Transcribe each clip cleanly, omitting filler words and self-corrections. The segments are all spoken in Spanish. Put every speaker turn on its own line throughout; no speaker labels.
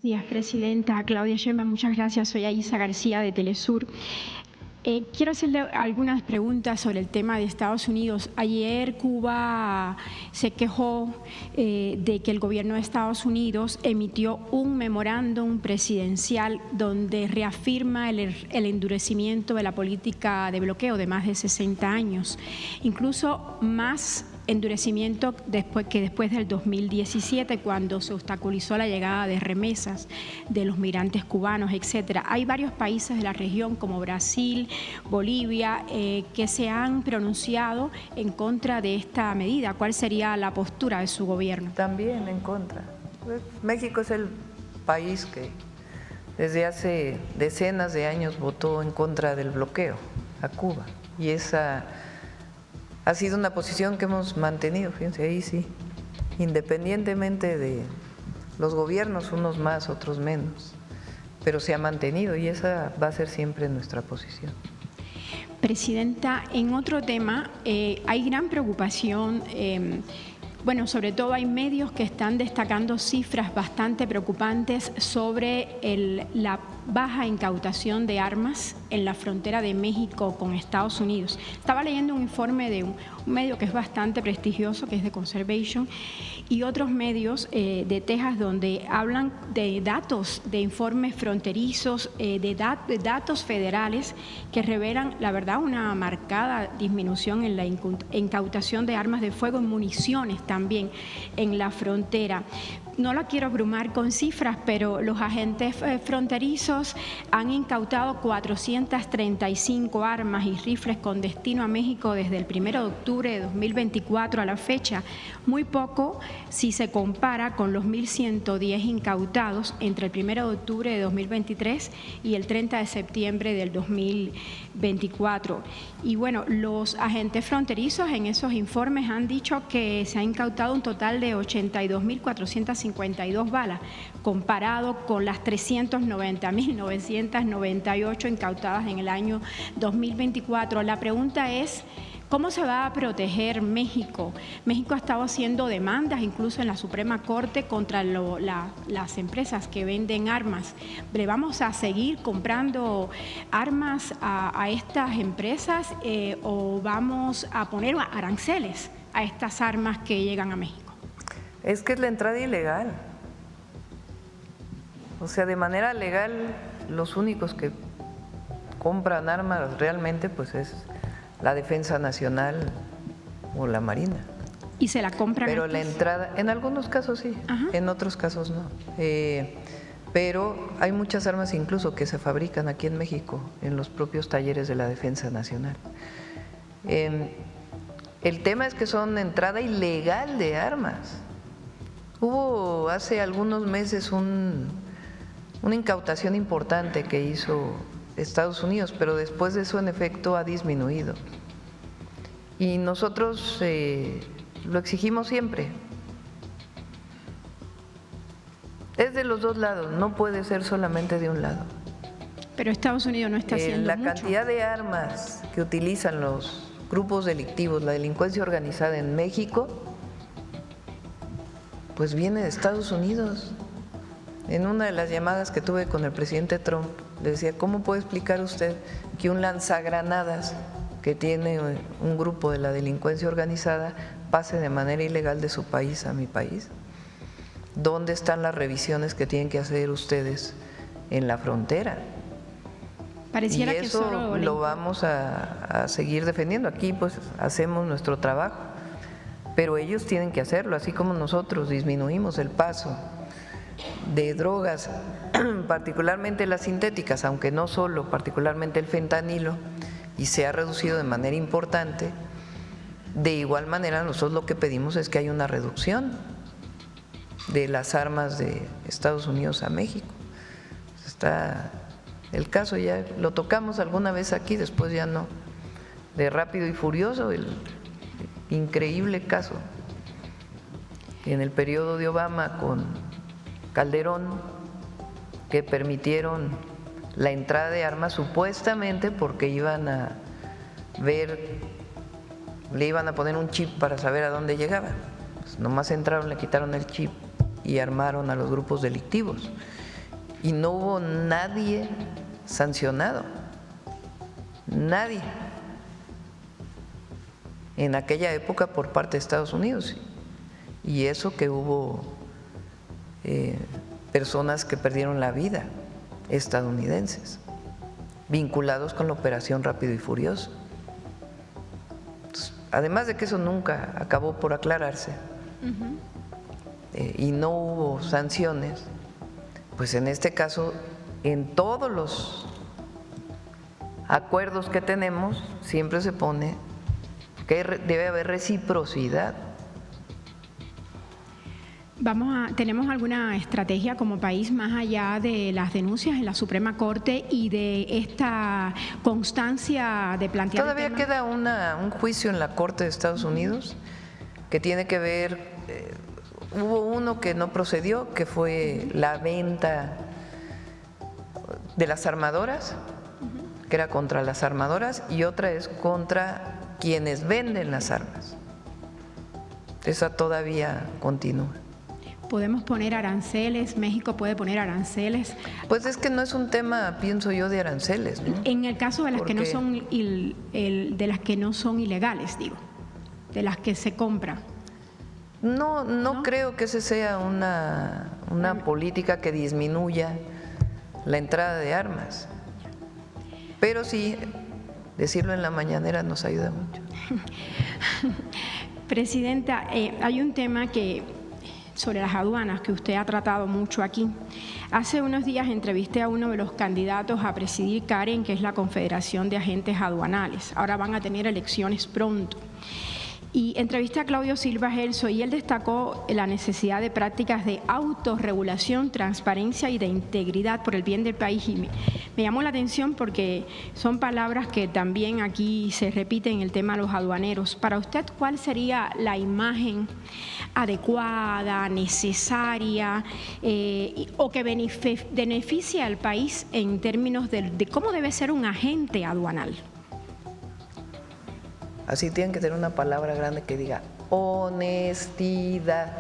días, Presidenta. Claudia Sheinbaum, muchas gracias. Soy Aisa García de Telesur. Quiero hacerle algunas preguntas sobre el tema de Estados Unidos. Ayer Cuba se quejó de que el gobierno de Estados Unidos emitió un memorándum presidencial donde reafirma el endurecimiento de la política de bloqueo de más de 60 años, incluso más endurecimiento después del 2017, cuando se obstaculizó la llegada de remesas de los migrantes cubanos, etcétera. Hay varios países de la región como Brasil, Bolivia, que se han pronunciado en contra de esta medida. ¿Cuál sería la postura de su gobierno?
También en contra. México es el país que desde hace decenas de años votó en contra del bloqueo a Cuba, y esa ha sido una posición que hemos mantenido, fíjense, ahí sí, independientemente de los gobiernos, unos más, otros menos, pero se ha mantenido y esa va a ser siempre nuestra posición.
Presidenta, en otro tema, hay gran preocupación, bueno, sobre todo hay medios que están destacando cifras bastante preocupantes sobre la baja incautación de armas en la frontera de México con Estados Unidos. Estaba leyendo un informe de un medio que es bastante prestigioso, que es The Conservation, y otros medios de Texas, donde hablan de datos, de informes fronterizos, de datos federales que revelan, la verdad, una marcada disminución en la incautación de armas de fuego y municiones también en la frontera. No la quiero abrumar con cifras, pero los agentes fronterizos han incautado 435 armas y rifles con destino a México desde el 1 de octubre de 2024 a la fecha. Muy poco si se compara con los 1.110 incautados entre el 1 de octubre de 2023 y el 30 de septiembre del 2024. Y bueno, los agentes fronterizos en esos informes han dicho que se ha incautado un total de 82.452 balas, comparado con las 390.998 incautadas en el año 2024. La pregunta es, ¿cómo se va a proteger México? México ha estado haciendo demandas, incluso en la Suprema Corte, contra las empresas que venden armas. ¿Le vamos a seguir comprando armas a estas empresas o vamos a poner aranceles a estas armas que llegan a México?
Es que es la entrada ilegal. O sea, de manera legal, los únicos que compran armas realmente pues es la Defensa Nacional o la Marina.
¿Y se la compran?
Pero la entrada, en algunos casos sí, en otros casos no. Pero hay muchas armas incluso que se fabrican aquí en México, en los propios talleres de la Defensa Nacional. El tema es que son entrada ilegal de armas. Hubo hace algunos meses una incautación importante que hizo Estados Unidos, pero después de eso en efecto ha disminuido. Y nosotros lo exigimos siempre. Es de los dos lados, no puede ser solamente de un lado.
Pero Estados Unidos no está haciendo
la
mucho.
cantidad de armas que utilizan los grupos delictivos, la delincuencia organizada en México, pues viene de Estados Unidos. En una de las llamadas que tuve con el presidente Trump, le decía, ¿cómo puede explicar usted que un lanzagranadas que tiene un grupo de la delincuencia organizada pase de manera ilegal de su país a mi país? ¿Dónde están las revisiones que tienen que hacer ustedes en la frontera?
Pareciera
y eso
que solo
lo vamos a seguir defendiendo. Aquí pues hacemos nuestro trabajo, pero ellos tienen que hacerlo, así como nosotros disminuimos el paso de drogas, particularmente las sintéticas, aunque no solo, particularmente el fentanilo, y se ha reducido de manera importante. De igual manera nosotros lo que pedimos es que haya una reducción de las armas de Estados Unidos a México. Está el caso, ya lo tocamos alguna vez aquí, después ya no, de Rápido y Furioso, el increíble caso en el periodo de Obama con Calderón, que permitieron la entrada de armas supuestamente porque iban a ver, le iban a poner un chip para saber a dónde llegaban. Pues nomás entraron, le quitaron el chip y armaron a los grupos delictivos. y no hubo nadie sancionado, nadie en aquella época por parte de Estados Unidos. Y eso que hubo personas que perdieron la vida, estadounidenses, vinculados con la operación Rápido y Furioso. Entonces, además de que eso nunca acabó por aclararse y no hubo sanciones, pues en este caso, en todos los acuerdos que tenemos, siempre se pone que debe haber reciprocidad.
¿Tenemos alguna estrategia como país más allá de las denuncias en la Suprema Corte y de esta constancia de plantear
Todavía queda un juicio en la Corte de Estados Unidos que tiene que ver, hubo uno que no procedió, que fue la venta de las armadoras, que era contra las armadoras, y otra es contra quienes venden las armas. Esa todavía continúa.
¿Podemos poner aranceles? ¿México puede poner aranceles?
Pues es que no es un tema, pienso yo, de aranceles, ¿no?
En el caso de las que no son de las que no son ilegales, digo, de las que se compran.
No creo que esa sea una política que disminuya la entrada de armas, pero sí, decirlo en la mañanera nos ayuda mucho.
Presidenta, hay un tema sobre las aduanas que usted ha tratado mucho aquí. Hace unos días entrevisté a uno de los candidatos a presidir CAREN, que es la Confederación de Agentes Aduanales. Ahora van a tener elecciones pronto. Y entrevisté a Claudio Silva Gelso y él destacó la necesidad de prácticas de autorregulación, transparencia y de integridad por el bien del país. Y me llamó la atención porque son palabras que también aquí se repiten en el tema de los aduaneros. Para usted, ¿cuál sería la imagen adecuada, necesaria o que beneficie al país en términos de cómo debe ser un agente aduanal?
Así tienen que tener una palabra grande que diga honestidad.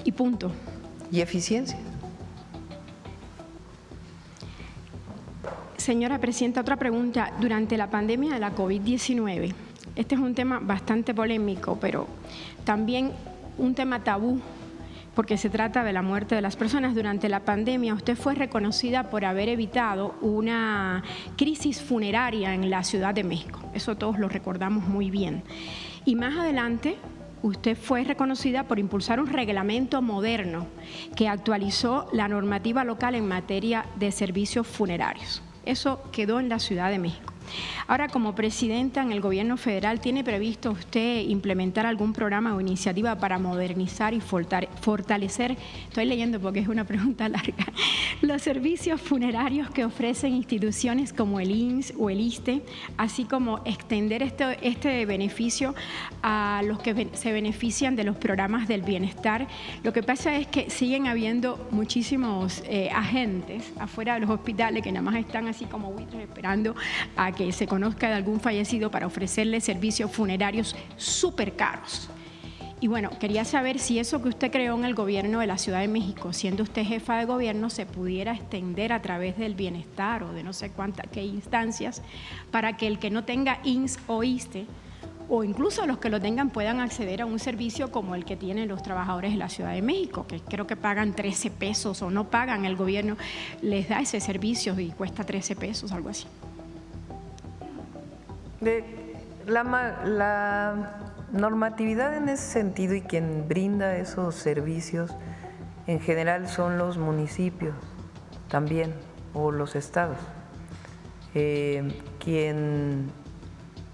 Y punto.
Y eficiencia.
Señora Presidenta, otra pregunta. Durante la pandemia de la COVID-19, este es un tema bastante polémico, pero también un tema tabú, porque se trata de la muerte de las personas. Durante la pandemia usted fue reconocida por haber evitado una crisis funeraria en la Ciudad de México. Eso todos lo recordamos muy bien. Y más adelante usted fue reconocida por impulsar un reglamento moderno que actualizó la normativa local en materia de servicios funerarios. Eso quedó en la Ciudad de México. Ahora, como presidenta en el gobierno federal, ¿tiene previsto usted implementar algún programa o iniciativa para modernizar y fortalecer, estoy leyendo porque es una pregunta larga, los servicios funerarios que ofrecen instituciones como el IMSS o el ISSSTE, así como extender este beneficio a los que se benefician de los programas del bienestar? Lo que pasa es que siguen habiendo muchísimos agentes afuera de los hospitales que nada más están así como buitres esperando a que se conozca de algún fallecido para ofrecerle servicios funerarios súper caros. Y bueno, quería saber si eso que usted creó en el gobierno de la Ciudad de México, siendo usted jefa de gobierno, se pudiera extender a través del bienestar o de no sé qué instancias, para que el que no tenga IMSS o ISSSTE, o incluso los que lo tengan, puedan acceder a un servicio como el que tienen los trabajadores de la Ciudad de México, que creo que pagan 13 pesos o no pagan, el gobierno les da ese servicio y cuesta 13 pesos, algo así.
La normatividad en ese sentido y quien brinda esos servicios en general son los municipios también o los estados. Quien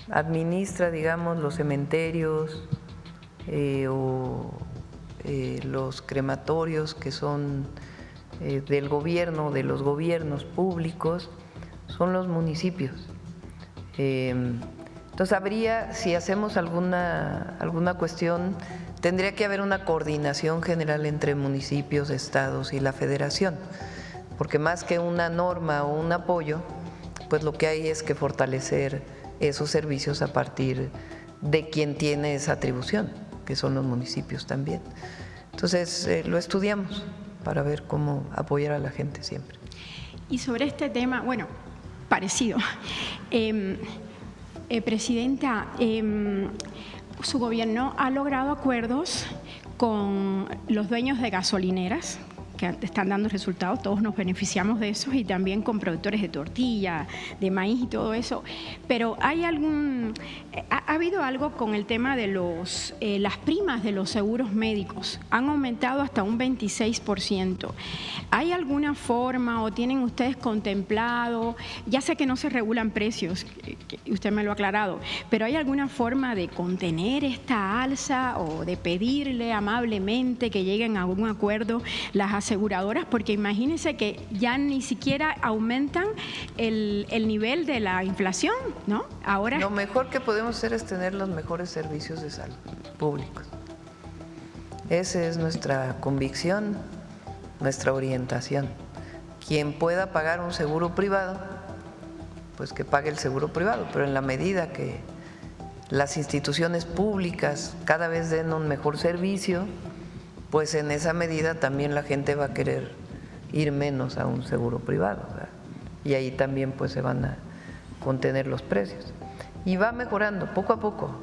administra, digamos, los cementerios o los crematorios que son del gobierno, de los gobiernos públicos, son los municipios. Entonces habría, si hacemos alguna cuestión, tendría que haber una coordinación general entre municipios, estados y la federación, porque más que una norma o un apoyo, pues lo que hay es que fortalecer esos servicios a partir de quien tiene esa atribución, que son los municipios también. Entonces lo estudiamos para ver cómo apoyar a la gente siempre.
Y sobre este tema, bueno, parecido. Presidenta, su gobierno ha logrado acuerdos con los dueños de gasolineras que están dando resultados, todos nos beneficiamos de eso, y también con productores de tortilla, de maíz y todo eso. Pero ha habido algo con el tema de las primas de los seguros médicos, han aumentado hasta un 26%. ¿Hay alguna forma o tienen ustedes contemplado, ya sé que no se regulan precios, que usted me lo ha aclarado, pero hay alguna forma de contener esta alza o de pedirle amablemente que lleguen a algún acuerdo las aseguradoras? Porque imagínense que ya ni siquiera aumentan el nivel de la inflación, ¿no? Ahora
lo mejor que podemos hacer es tener los mejores servicios de salud públicos. Esa es nuestra convicción, nuestra orientación. Quien pueda pagar un seguro privado, pues que pague el seguro privado, pero en la medida que las instituciones públicas cada vez den un mejor servicio, pues en esa medida también la gente va a querer ir menos a un seguro privado, ¿verdad? Y ahí también pues se van a contener los precios. Y va mejorando poco a poco.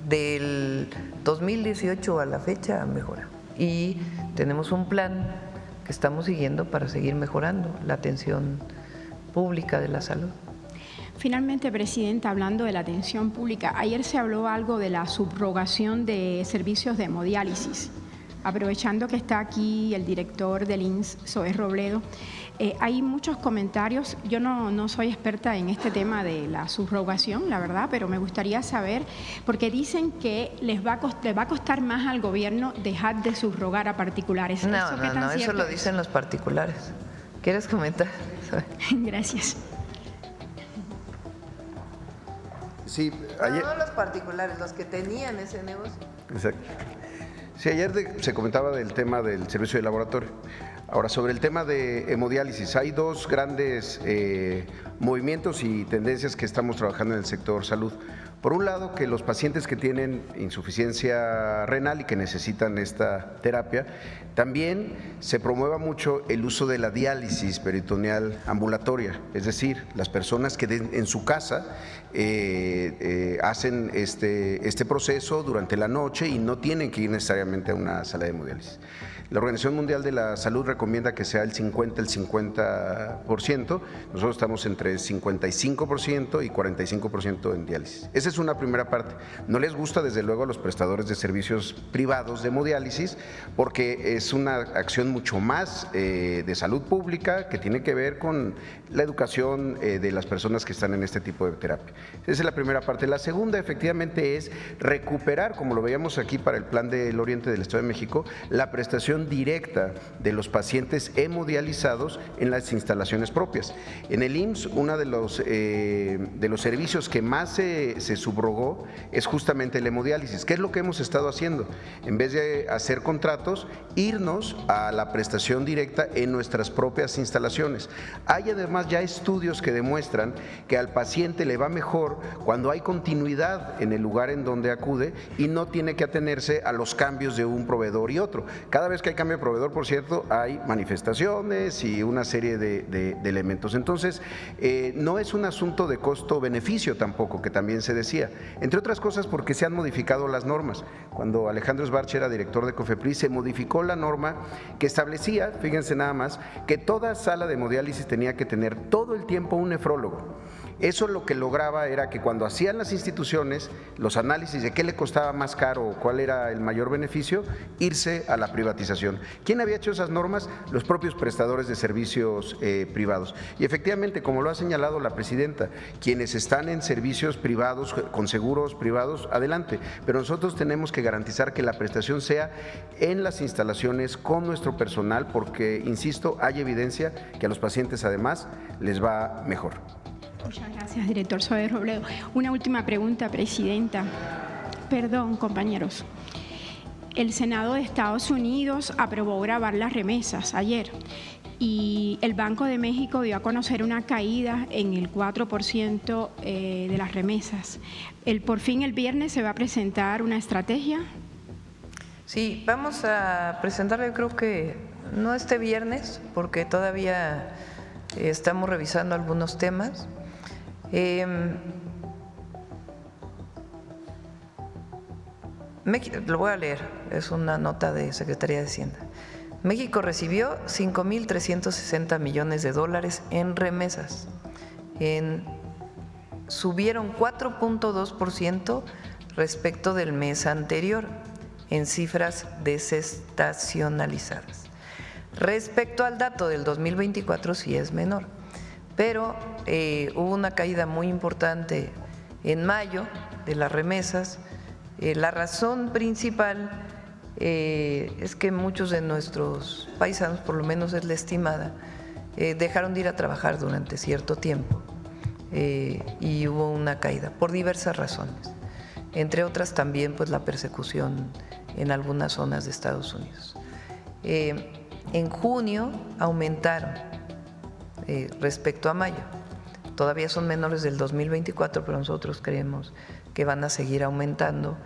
Del 2018 a la fecha mejora. Y tenemos un plan que estamos siguiendo para seguir mejorando la atención pública de la salud.
Finalmente, Presidenta, hablando de la atención pública, ayer se habló algo de la subrogación de servicios de hemodiálisis. Aprovechando que está aquí el director del INSS, Zoé Robledo, hay muchos comentarios. Yo no soy experta en este tema de la subrogación, la verdad, pero me gustaría saber, porque dicen que les va a costar más al gobierno dejar de subrogar a particulares.
No, eso lo dicen los particulares. ¿Quieres comentar?
Gracias.
Sí, ayer,
no los particulares, los que tenían ese negocio.
Exacto. Sí, ayer se comentaba del tema del servicio de laboratorio. Ahora, sobre el tema de hemodiálisis, hay dos grandes movimientos y tendencias que estamos trabajando en el sector salud. Por un lado, que los pacientes que tienen insuficiencia renal y que necesitan esta terapia, también se promueva mucho el uso de la diálisis peritoneal ambulatoria, es decir, las personas que en su casa hacen este proceso durante la noche y no tienen que ir necesariamente a una sala de hemodiálisis. La Organización Mundial de la Salud recomienda que sea el 50%, nosotros estamos entre 55% y 45% en diálisis. Esa es una primera parte. No les gusta desde luego a los prestadores de servicios privados de hemodiálisis porque es una acción mucho más de salud pública que tiene que ver con la educación de las personas que están en este tipo de terapia. Esa es la primera parte. La segunda efectivamente es recuperar, como lo veíamos aquí para el Plan del Oriente del Estado de México, la prestación directa de los pacientes hemodializados en las instalaciones propias. En el IMSS, uno de los servicios que más se subrogó es justamente el hemodiálisis. ¿Qué es lo que hemos estado haciendo? En vez de hacer contratos, irnos a la prestación directa en nuestras propias instalaciones. Hay además ya estudios que demuestran que al paciente le va mejor cuando hay continuidad en el lugar en donde acude y no tiene que atenerse a los cambios de un proveedor y otro. Cada vez que hay cambio de proveedor, por cierto, hay manifestaciones y una serie de elementos. Entonces, no es un asunto de costo-beneficio tampoco, que también se decía, entre otras cosas porque se han modificado las normas. Cuando Alejandro Sbarch era director de COFEPRIS, se modificó la norma que establecía, fíjense nada más, que toda sala de hemodiálisis tenía que tener todo el tiempo un nefrólogo. Eso lo que lograba era que cuando hacían las instituciones los análisis de qué le costaba más caro o cuál era el mayor beneficio, irse a la privatización. ¿Quién había hecho esas normas? Los propios prestadores de servicios privados. Y efectivamente, como lo ha señalado la presidenta, quienes están en servicios privados, con seguros privados, adelante. Pero nosotros tenemos que garantizar que la prestación sea en las instalaciones con nuestro personal, porque, insisto, hay evidencia que a los pacientes además les va mejor.
Muchas gracias, director Zoé Robledo. Una última pregunta, Presidenta. Perdón, compañeros. El Senado de Estados Unidos aprobó gravar las remesas ayer y el Banco de México dio a conocer una caída en el 4% de las remesas. Por fin el viernes se va a presentar una estrategia.
Sí, vamos a presentarle, creo que no este viernes, porque todavía estamos revisando algunos temas. Lo voy a leer, es una nota de Secretaría de Hacienda. México recibió 5.360 millones de dólares en remesas. Subieron 4.2% respecto del mes anterior en cifras desestacionalizadas. Respecto al dato del 2024 sí es menor, pero hubo una caída muy importante en mayo de las remesas. La razón principal es que muchos de nuestros paisanos, por lo menos es la estimada, dejaron de ir a trabajar durante cierto tiempo y hubo una caída por diversas razones, entre otras también pues la persecución en algunas zonas de Estados Unidos. En junio aumentaron respecto a mayo, todavía son menores del 2024, pero nosotros creemos que van a seguir aumentando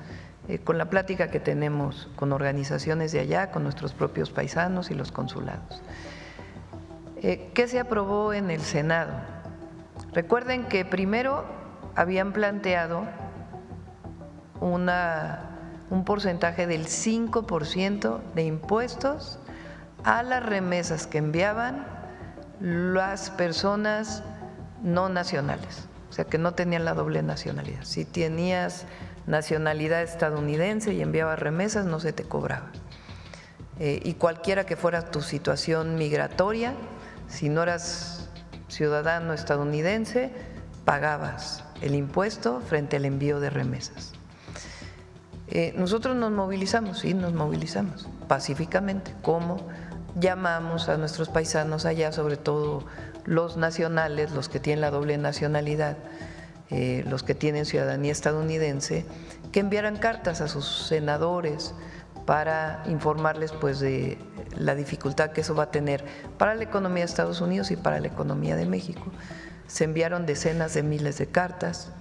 con la plática que tenemos con organizaciones de allá, con nuestros propios paisanos y los consulados. ¿Qué se aprobó en el Senado? Recuerden que primero habían planteado un porcentaje del 5% de impuestos a las remesas que enviaban las personas no nacionales, o sea, que no tenían la doble nacionalidad. Si tenías nacionalidad estadounidense y enviabas remesas, no se te cobraba. Y cualquiera que fuera tu situación migratoria, si no eras ciudadano estadounidense, pagabas el impuesto frente al envío de remesas. Nosotros nos movilizamos, sí, nos movilizamos pacíficamente. ¿Cómo? Llamamos a nuestros paisanos allá, sobre todo los nacionales, los que tienen la doble nacionalidad, los que tienen ciudadanía estadounidense, que enviaran cartas a sus senadores para informarles pues de la dificultad que eso va a tener para la economía de Estados Unidos y para la economía de México. Se enviaron decenas de miles de cartas.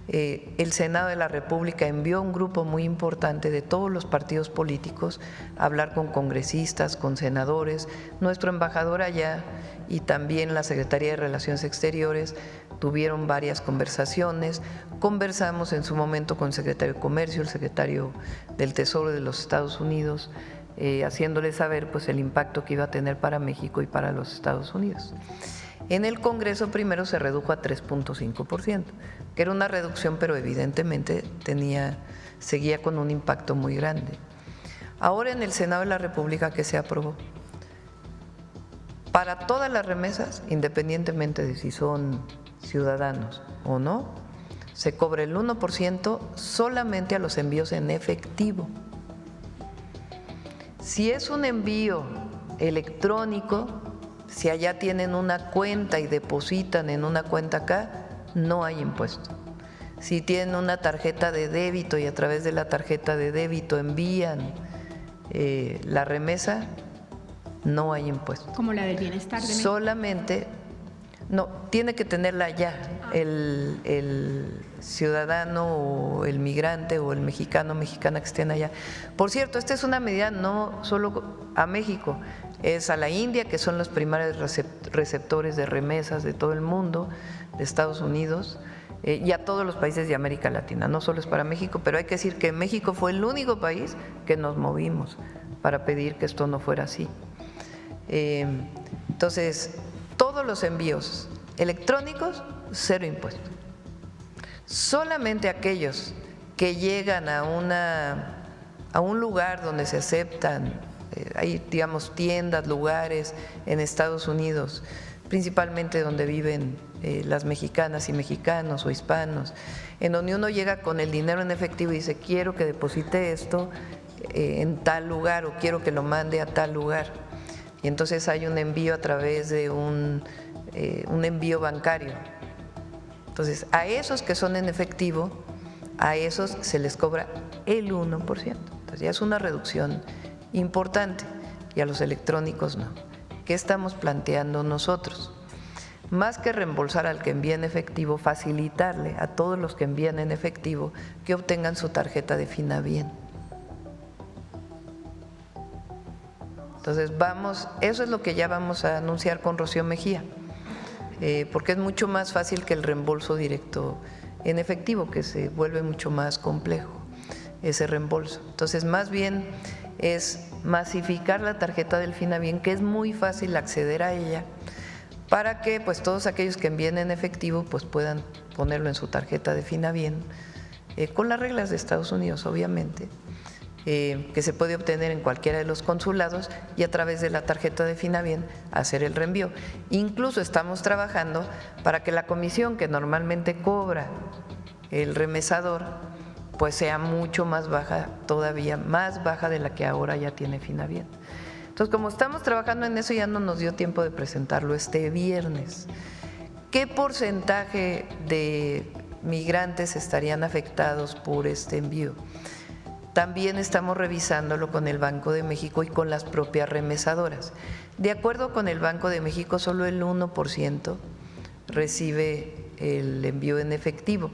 El Senado de la República envió un grupo muy importante de todos los partidos políticos a hablar con congresistas, con senadores. Nuestro embajador allá y también la Secretaría de Relaciones Exteriores tuvieron varias conversaciones. Conversamos en su momento con el secretario de Comercio, el secretario del Tesoro de los Estados Unidos, haciéndole saber pues el impacto que iba a tener para México y para los Estados Unidos. En el Congreso primero se redujo a 3.5%, que era una reducción, pero evidentemente seguía con un impacto muy grande. Ahora en el Senado de la República, ¿qué se aprobó? Para todas las remesas, independientemente de si son ciudadanos o no, se cobra el 1% solamente a los envíos en efectivo. Si es un envío electrónico, si allá tienen una cuenta y depositan en una cuenta acá, no hay impuesto. Si tienen una tarjeta de débito y a través de la tarjeta de débito envían la remesa, no hay impuesto.
Como la del bienestar de México.
Solamente, no, tiene que tenerla ya el ciudadano o el migrante o el mexicano, mexicana que estén allá. Por cierto, esta es una medida no solo a México, es a la India, que son los primarios receptores de remesas de todo el mundo, de Estados Unidos, y a todos los países de América Latina. No solo es para México, pero hay que decir que México fue el único país que nos movimos para pedir que esto no fuera así. Entonces, todos los envíos electrónicos, cero impuesto. Solamente aquellos que llegan a un lugar donde se aceptan, hay digamos tiendas, lugares en Estados Unidos, principalmente donde viven las mexicanas y mexicanos o hispanos, en donde uno llega con el dinero en efectivo y dice quiero que deposite esto en tal lugar o quiero que lo mande a tal lugar. Y entonces hay un envío a través de un envío bancario. Entonces, a esos que son en efectivo, a esos se les cobra el 1%. Entonces, ya es una reducción importante y a los electrónicos no. ¿Qué estamos planteando nosotros? Más que reembolsar al que envía en efectivo, facilitarle a todos los que envían en efectivo que obtengan su tarjeta de Finabien. Entonces eso es lo que ya vamos a anunciar con Rocío Mejía, porque es mucho más fácil que el reembolso directo en efectivo, que se vuelve mucho más complejo ese reembolso. Entonces, más bien es masificar la tarjeta del Finabien, que es muy fácil acceder a ella, para que pues todos aquellos que envíen en efectivo pues puedan ponerlo en su tarjeta de Finabien, con las reglas de Estados Unidos, obviamente, que se puede obtener en cualquiera de los consulados, y a través de la tarjeta de Finabien hacer el reenvío. Incluso estamos trabajando para que la comisión que normalmente cobra el remesador pues sea mucho más baja, todavía más baja de la que ahora ya tiene Finabien. Entonces, como estamos trabajando en eso, ya no nos dio tiempo de presentarlo este viernes. ¿Qué porcentaje de migrantes estarían afectados por este envío? También estamos revisándolo con el Banco de México y con las propias remesadoras. De acuerdo con el Banco de México, solo el 1% recibe el envío en efectivo.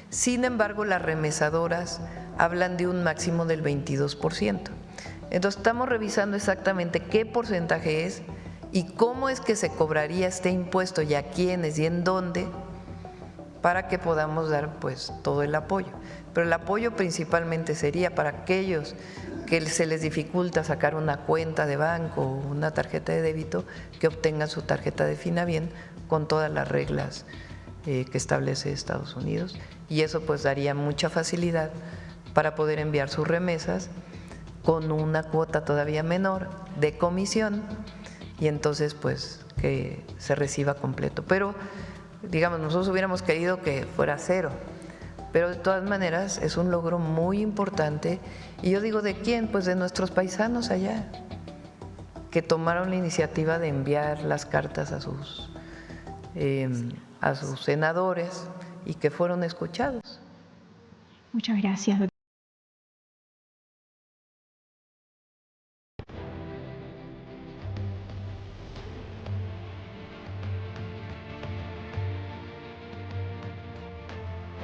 Sin embargo, las remesadoras hablan de un máximo del 22%. Entonces, estamos revisando exactamente qué porcentaje es y cómo es que se cobraría este impuesto y a quiénes y en dónde, para que podamos dar pues todo el apoyo. Pero el apoyo principalmente sería para aquellos que se les dificulta sacar una cuenta de banco o una tarjeta de débito, que obtengan su tarjeta de Finabien con todas las reglas que establece Estados Unidos, y eso pues daría mucha facilidad para poder enviar sus remesas con una cuota todavía menor de comisión, y entonces pues que se reciba completo. Pero digamos, nosotros hubiéramos querido que fuera cero, pero de todas maneras es un logro muy importante. Y yo digo, ¿de quién? Pues de nuestros paisanos allá, que tomaron la iniciativa de enviar las cartas a sus senadores y que fueron escuchados.
Muchas gracias, doctora.